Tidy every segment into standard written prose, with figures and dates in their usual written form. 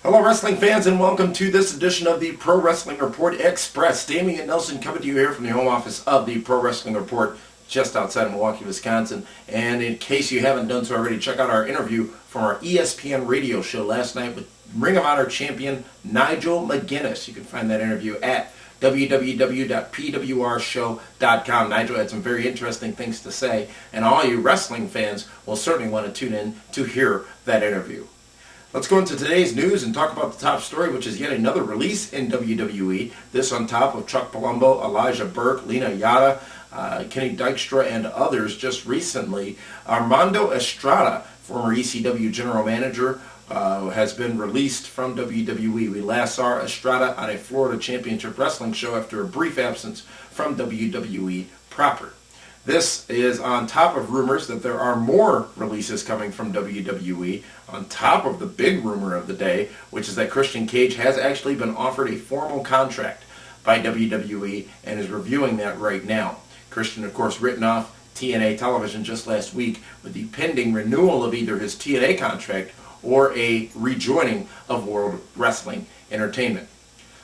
Hello wrestling fans and welcome to this edition of the Pro Wrestling Report Express. Damian Nelson coming to you here from the home office of the Pro Wrestling Report just outside of Milwaukee, Wisconsin. And in case you haven't done so already, check out our interview from our ESPN radio show last night with Ring of Honor champion Nigel McGuinness. You can find that interview at www.pwrshow.com. Nigel had some very interesting things to say, and all you wrestling fans will certainly want to tune in to hear that interview. Let's go into today's news and talk about the top story, which is yet another release in WWE. This on top of Chuck Palumbo, Elijah Burke, Lena Yada, Kenny Dykstra, and others just recently. Armando Estrada, former ECW general manager, has been released from WWE. We last saw Estrada on a Florida Championship Wrestling show after a brief absence from WWE proper. This is on top of rumors that there are more releases coming from WWE, on top of the big rumor of the day, which is that Christian Cage has actually been offered a formal contract by WWE and is reviewing that right now. Christian, of course, written off TNA television just last week with the pending renewal of either his TNA contract or a rejoining of World Wrestling Entertainment.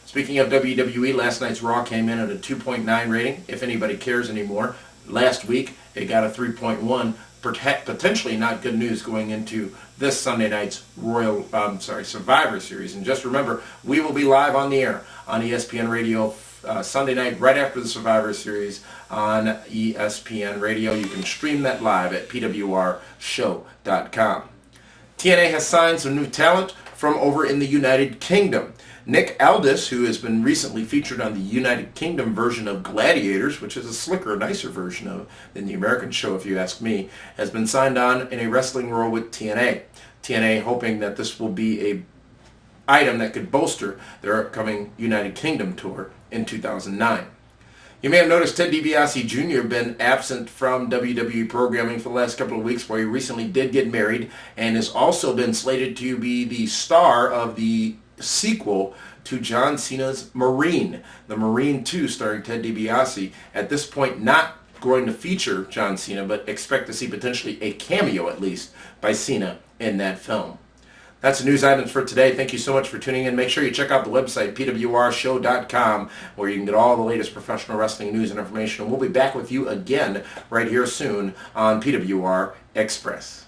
Speaking of WWE, last night's Raw came in at a 2.9 rating, if anybody cares anymore. Last week, it got a 3.1, potentially not good news going into this Sunday night's Survivor Series. And just remember, we will be live on the air on ESPN Radio Sunday night, right after the Survivor Series on ESPN Radio. You can stream that live at pwrshow.com. TNA has signed some new talent from over in the United Kingdom. Nick Aldis, who has been recently featured on the United Kingdom version of Gladiators, which is a slicker, nicer version than the American show, if you ask me, has been signed on in a wrestling role with TNA. TNA hoping that this will be a item that could bolster their upcoming United Kingdom tour in 2009. You may have noticed Ted DiBiase Jr. been absent from WWE programming for the last couple of weeks, where he recently did get married and has also been slated to be the star of the sequel to John Cena's Marine. The Marine 2 starring Ted DiBiase. At this point, not going to feature John Cena, but expect to see potentially a cameo at least by Cena in that film. That's the news items for today. Thank you so much for tuning in. Make sure you check out the website, pwrshow.com, where you can get all the latest professional wrestling news and information. And we'll be back with you again right here soon on PWR Express.